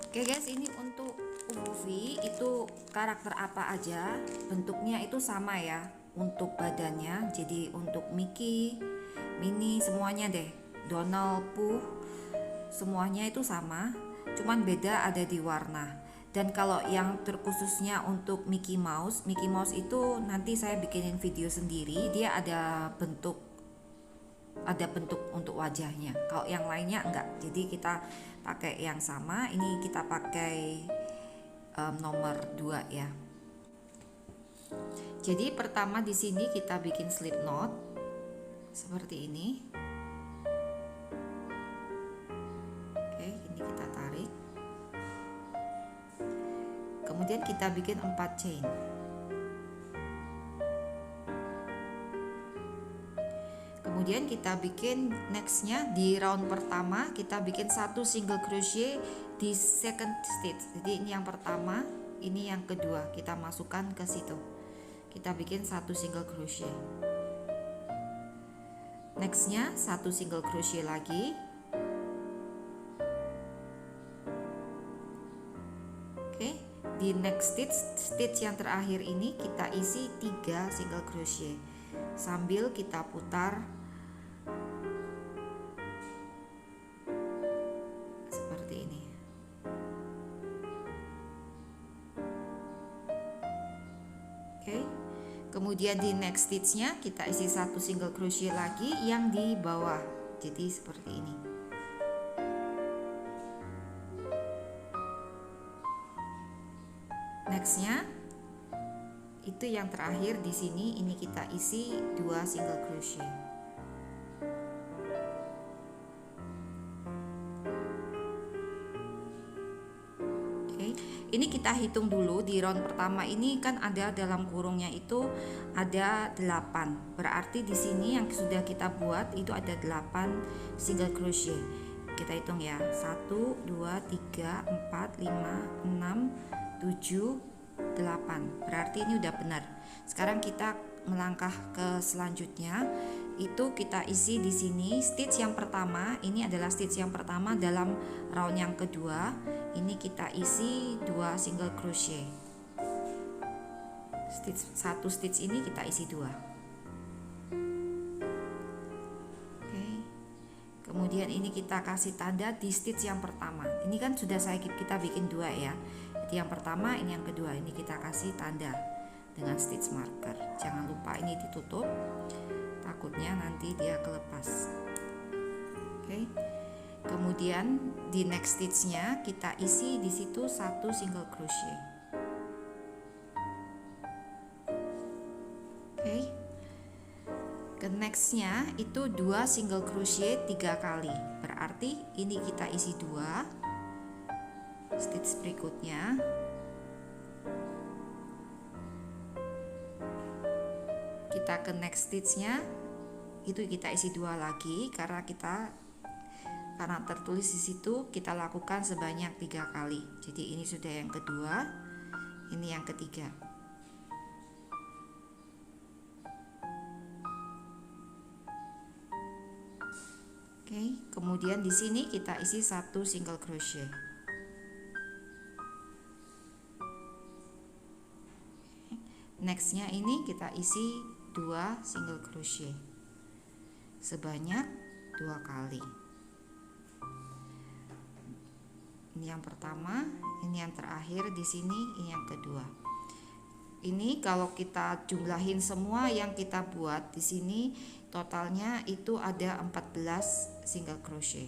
Oke guys, ini untuk UV itu karakter apa aja, bentuknya itu sama ya untuk badannya. Jadi untuk Mickey, Minnie semuanya deh, Donald, Pooh semuanya itu sama, cuman beda ada di warna. Dan kalau yang terkhususnya untuk Mickey Mouse itu nanti saya bikinin video sendiri. Dia ada bentuk untuk wajahnya. Kalau yang lainnya enggak. Jadi kita pakai yang sama. Ini kita pakai nomor 2 ya. Jadi pertama di sini kita bikin slip knot seperti ini. Oke, ini kita tarik. Kemudian kita bikin 4 chain. Kemudian kita bikin nextnya di round pertama kita bikin 1 single crochet di second stitch. Jadi ini yang pertama, ini yang kedua, kita masukkan ke situ. Kita bikin 1 single crochet. Nextnya 1 single crochet lagi. Oke, di next stitch yang terakhir ini kita isi 3 single crochet sambil kita putar seperti ini. Oke, kemudian di next stitchnya kita isi 1 single crochet lagi yang di bawah, jadi seperti ini. Nextnya itu yang terakhir di sini, ini kita isi 2 single crochet. Oke, ini kita hitung dulu di round pertama ini kan ada dalam kurungnya itu ada 8. Berarti di sini yang sudah kita buat itu ada 8 single crochet. Kita hitung ya. 1 2 3 4 5 6 7 8. Berarti ini udah benar. Sekarang kita melangkah ke selanjutnya. Itu kita isi di sini stitch yang pertama. Ini adalah stitch yang pertama dalam round yang kedua. Ini kita isi 2 single crochet. Satu stitch ini kita isi 2. Oke. Kemudian ini kita kasih tanda di stitch yang pertama. Ini kan sudah kita bikin 2 ya. Yang pertama, ini yang kedua, ini kita kasih tanda dengan stitch marker. Jangan lupa ini ditutup, takutnya nanti dia kelepas. Oke. Kemudian di next stitchnya kita isi di situ 1 single crochet. Oke. Ke nextnya itu 2 single crochet 3 kali. Berarti ini kita isi 2. Stitch berikutnya kita ke next stitchnya itu kita isi 2 lagi karena tertulis di situ kita lakukan sebanyak 3 kali. Jadi ini sudah yang kedua, ini yang ketiga. Oke, kemudian di sini kita isi 1 single crochet. Nextnya ini kita isi 2 single crochet sebanyak 2 kali. Ini yang pertama, ini yang terakhir di sini, ini yang kedua. Ini kalau kita jumlahin semua yang kita buat di sini totalnya itu ada 14 single crochet.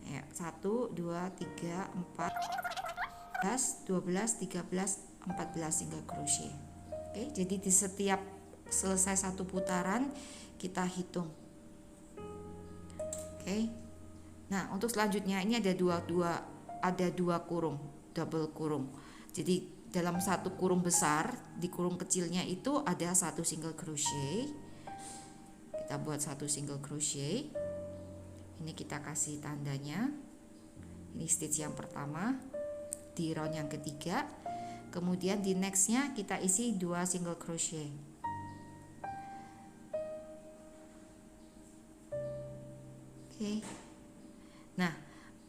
Ya, 1 2 3 4 12 13 14 single crochet. Oke, jadi di setiap selesai 1 putaran kita hitung. Oke. Nah, untuk selanjutnya ini ada dua kurung, double kurung. Jadi dalam 1 kurung besar, di kurung kecilnya itu ada 1 single crochet. Kita buat 1 single crochet. Ini kita kasih tandanya. Ini stitch yang pertama di round yang ketiga. Kemudian di nextnya kita isi 2 single crochet. Oke. Nah,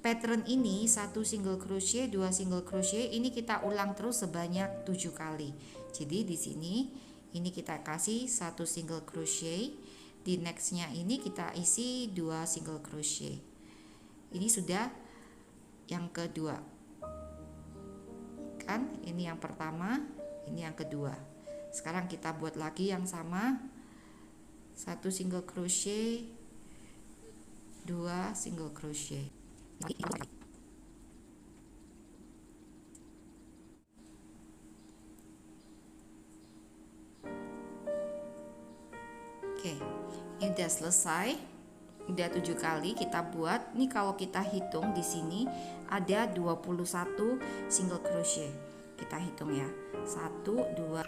pattern ini 1 single crochet, 2 single crochet, ini kita ulang terus sebanyak 7 kali. Jadi di sini ini kita kasih 1 single crochet, di nextnya ini kita isi 2 single crochet. Ini sudah yang kedua kan, ini yang pertama, ini yang kedua. Sekarang kita buat lagi yang sama, 1 single crochet, 2 single crochet. Oke, ini udah selesai, udah 7 kali kita buat. Nih kalau kita hitung di sini ada 21 single crochet. Kita hitung ya, 1 2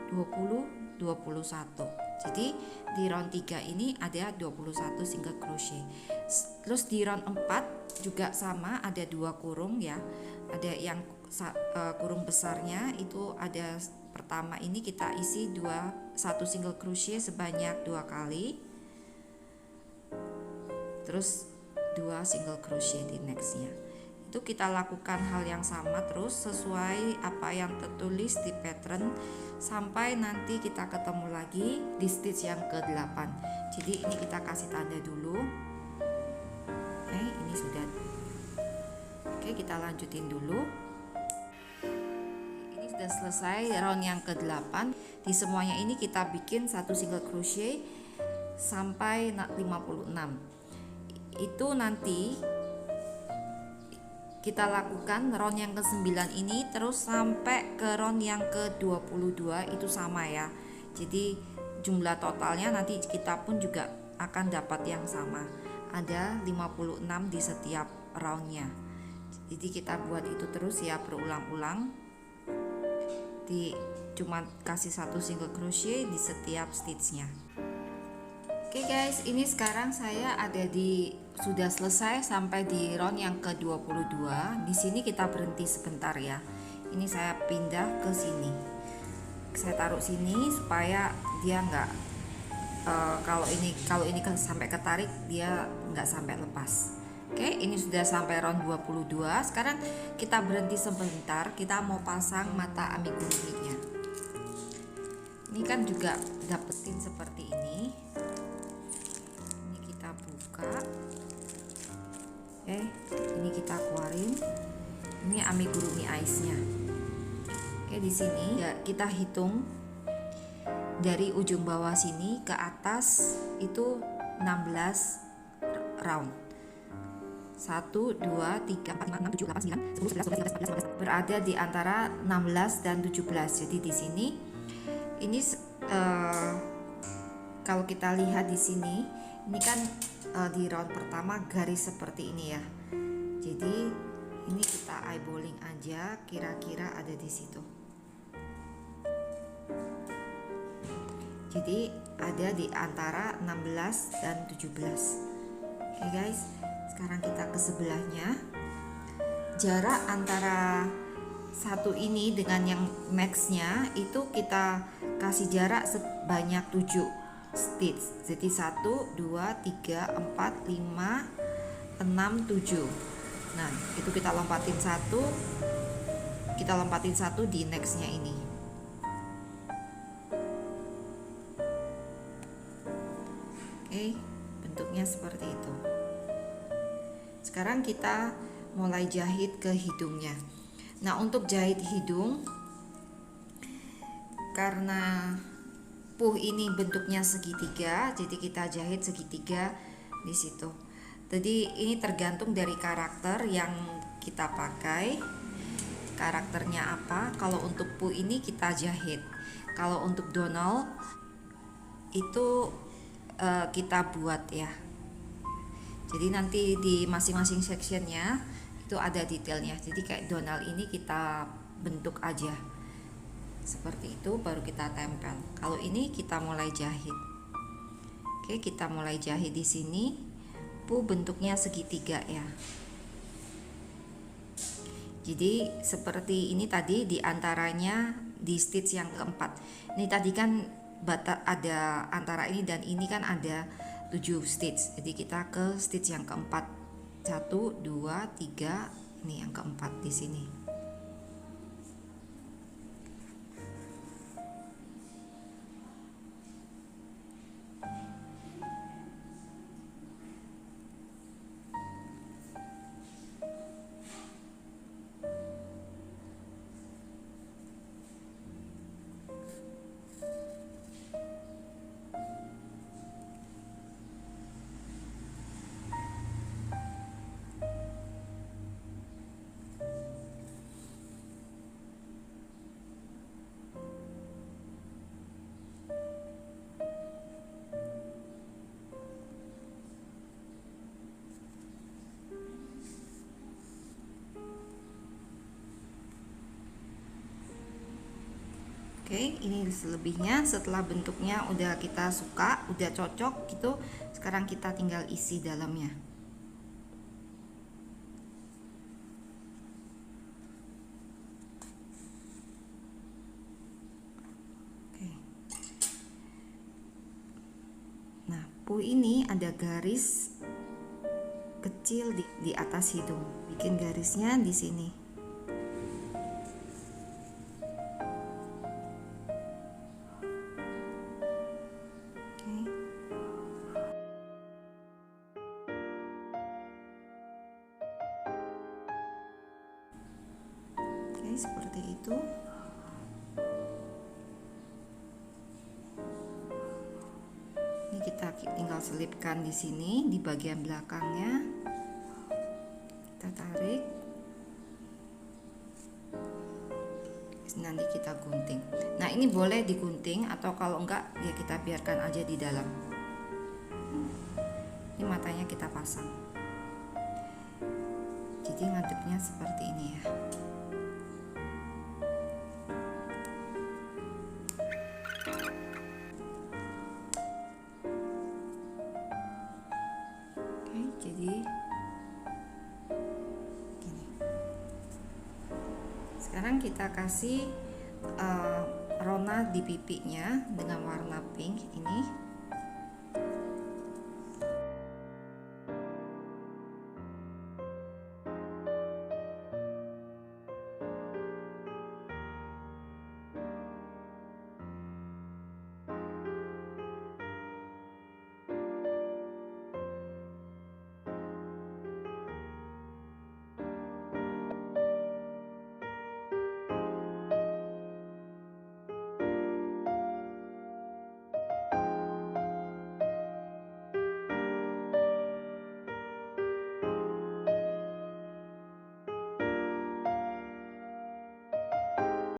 20 21. Jadi di round 3 ini ada 21 single crochet. Terus di round 4 juga sama, ada 2 kurung ya. Ada yang kurung besarnya itu ada, pertama ini kita isi 1 single crochet sebanyak 2 kali. Terus 2 single crochet di nextnya. Itu kita lakukan hal yang sama terus sesuai apa yang tertulis di pattern sampai nanti kita ketemu lagi di stitch yang ke-8. Jadi ini kita kasih tanda dulu. Oke, ini sudah. Oke, kita lanjutin dulu. Ini sudah selesai round yang ke-8. Di semuanya ini kita bikin 1 single crochet sampai 56. Itu nanti kita lakukan round yang ke-9 ini terus sampai ke round yang ke-22 itu sama ya. Jadi jumlah totalnya nanti kita pun juga akan dapat yang sama. Ada 56 di setiap roundnya. Jadi kita buat itu terus ya, berulang-ulang. Cuma kasih 1 single crochet di setiap stitchnya. Oke guys, ini sekarang saya ada sudah selesai sampai di round yang ke-22. Di sini kita berhenti sebentar ya. Ini saya pindah ke sini. Saya taruh sini supaya dia nggak kalau ini sampai ketarik dia nggak sampai lepas. Oke, ini sudah sampai round 22. Sekarang kita berhenti sebentar, kita mau pasang mata amiguruminya. Ini kan juga dapetin seperti ini. Oke, ini kita keluarin. Ini amigurumi eyes-nya. Oke, di sini ya kita hitung dari ujung bawah sini ke atas itu 16 round. 1 2 3 4 5 6 7 8 9 10 11 12 13 14 15. Berada di antara 16 dan 17. Jadi di sini ini kalau kita lihat di sini, ini kan di round pertama garis seperti ini ya. Jadi ini kita eyeballing aja, kira-kira ada di situ. Jadi ada di antara 16 dan 17. Oke guys, sekarang kita ke sebelahnya. Jarak antara satu ini dengan yang maxnya itu kita kasih jarak sebanyak 7 stitch. Jadi 1 2 3 4 5 6 7. Nah, itu kita lompatin satu di nextnya ini. Oke, bentuknya seperti itu. Sekarang kita mulai jahit ke hidungnya. Nah, untuk jahit hidung, karena ini bentuknya segitiga, jadi kita jahit segitiga di situ. Jadi ini tergantung dari karakter yang kita pakai. Karakternya apa? Kalau untuk ini kita jahit. Kalau untuk Donald itu kita buat ya. Jadi nanti di masing-masing sectionnya itu ada detailnya. Jadi kayak Donald ini kita bentuk aja. Seperti itu baru kita tempel. Kalau ini kita mulai jahit. Oke, kita mulai jahit di sini. Bentuknya segitiga ya. Jadi seperti ini tadi di antaranya di stitch yang keempat. Ini tadi kan ada antara ini dan ini kan ada 7 stitch. Jadi kita ke stitch yang keempat 1, 2, 3, ini yang keempat di sini. Oke, ini selebihnya. Setelah bentuknya udah kita suka, udah cocok gitu, sekarang kita tinggal isi dalamnya. Oke. Nah, pu ini ada garis kecil di atas hidung. Bikin garisnya di sini. Seperti itu. Ini kita tinggal selipkan di sini di bagian belakangnya. Kita tarik. Nanti kita gunting. Nah, ini boleh digunting atau kalau enggak ya kita biarkan aja di dalam. Ini matanya kita pasang. Jadi ngadepnya seperti ini ya. Jadi gini. Sekarang kita kasih rona di pipinya dengan warna pink ini.